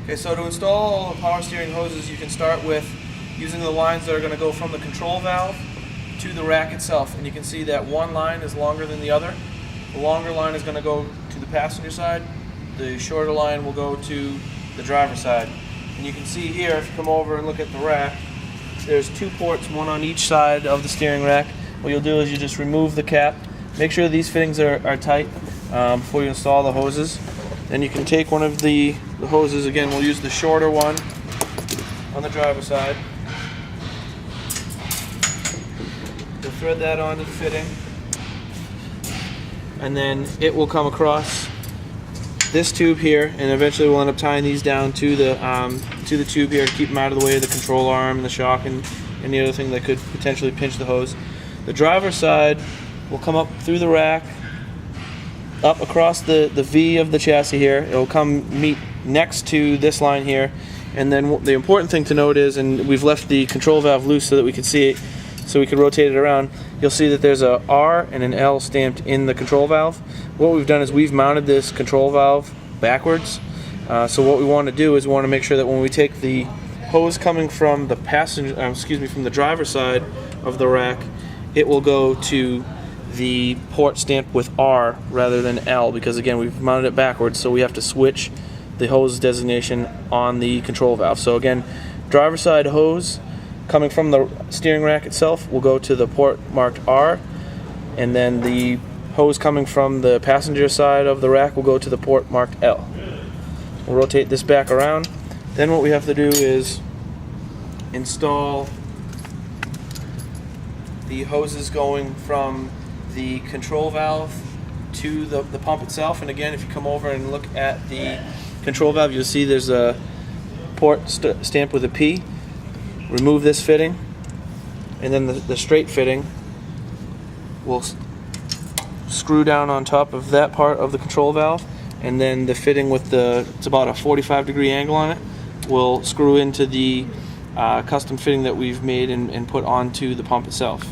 Okay, so to install all the power steering hoses, you can start with using the lines that are going to go from the control valve to the rack itself. And you can see that one line is longer than the other. The longer line is going to go to the passenger side. The shorter line will go to the driver's side. And you can see here, if you come over and look at the rack, there's two ports, one on each side of the steering rack. What you'll do is you just remove the cap. Make sure these fittings are tight before you install the hoses. Then you can take one of the hoses, again we'll use the shorter one on the driver's side. You'll thread that onto the fitting, and then it will come across this tube here, and eventually we'll end up tying these down to the tube here to keep them out of the way of the control arm and the shock and any other thing that could potentially pinch the hose. The driver's side will come up through the rack, up across the V of the chassis here. It will come meet next to this line here, and then the important thing to note is, and we've left the control valve loose so that we could see it, so we could rotate it around. You'll see that there's a R and an L stamped in the control valve. What we've done is we've mounted this control valve backwards. So what we want to do is we want to make sure that when we take the hose coming from the from the driver's side of the rack, it will go to the port stamped with R rather than L, because again we've mounted it backwards, so we have to switch the hose designation on the control valve. So again, driver's side hose coming from the steering rack itself will go to the port marked R, and then the hose coming from the passenger side of the rack will go to the port marked L. We'll rotate this back around. Then what we have to do is install the hoses going from the control valve to the pump itself. And again, if you come over and look at the control valve, you'll see there's a port stamped with a P. Remove this fitting, and then the straight fitting will screw down on top of that part of the control valve, and then the fitting with it's about a 45-degree angle on it, will screw into the custom fitting that we've made and put onto the pump itself.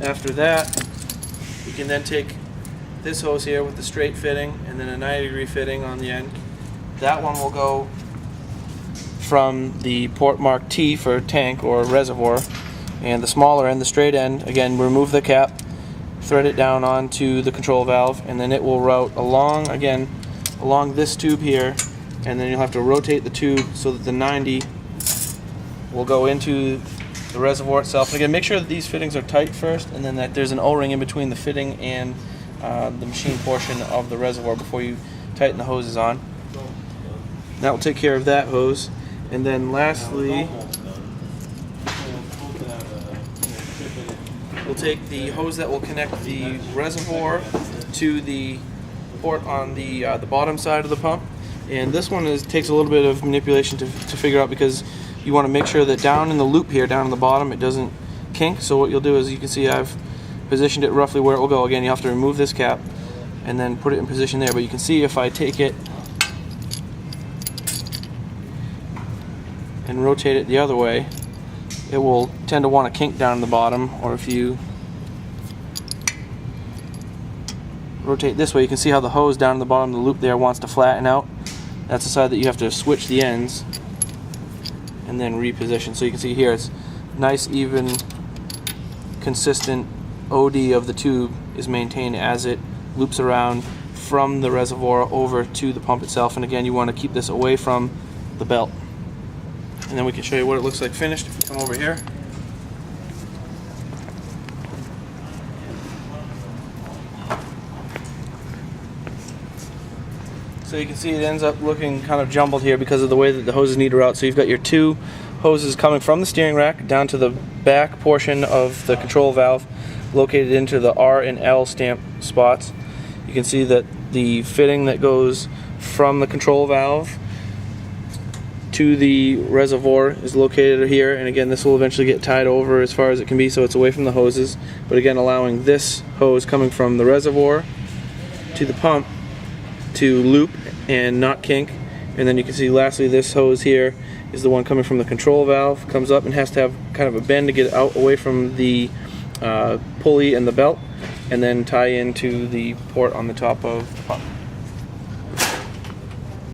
After that, we can then take this hose here with the straight fitting and then a 90-degree fitting on the end. That one will go from the port marked T for tank or reservoir, and the smaller end, the straight end, again remove the cap, thread it down onto the control valve, and then it will route along this tube here, and then you'll have to rotate the tube so that the 90 will go into the reservoir itself. And again, make sure that these fittings are tight first, and then that there's an O-ring in between the fitting and the machine portion of the reservoir before you tighten the hoses on. That will take care of that hose. And then lastly, we'll take the hose that will connect the reservoir to the port on the bottom side of the pump. And this one takes a little bit of manipulation to figure out, because you want to make sure that down in the loop here, down in the bottom, it doesn't kink. So what you'll do is, you can see I've positioned it roughly where it will go. Again, you have to remove this cap and then put it in position there. But you can see if I take it and rotate it the other way, it will tend to want to kink down in the bottom. Or if you rotate this way, you can see how the hose down in the bottom of the loop there wants to flatten out. That's the side that you have to switch the ends and then reposition. So you can see here it's nice, even, consistent OD of the tube is maintained as it loops around from the reservoir over to the pump itself. And again, you want to keep this away from the belt. And then we can show you what it looks like finished if you come over here. So you can see it ends up looking kind of jumbled here because of the way that the hoses need to route. So you've got your two hoses coming from the steering rack down to the back portion of the control valve, located into the R and L stamp spots. You can see that the fitting that goes from the control valve to the reservoir is located here, and again this will eventually get tied over as far as it can be so it's away from the hoses, but again allowing this hose coming from the reservoir to the pump to loop and not kink. And then you can see lastly this hose here is the one coming from the control valve, comes up and has to have kind of a bend to get out away from the pulley and the belt, and then tie into the port on the top of the pump.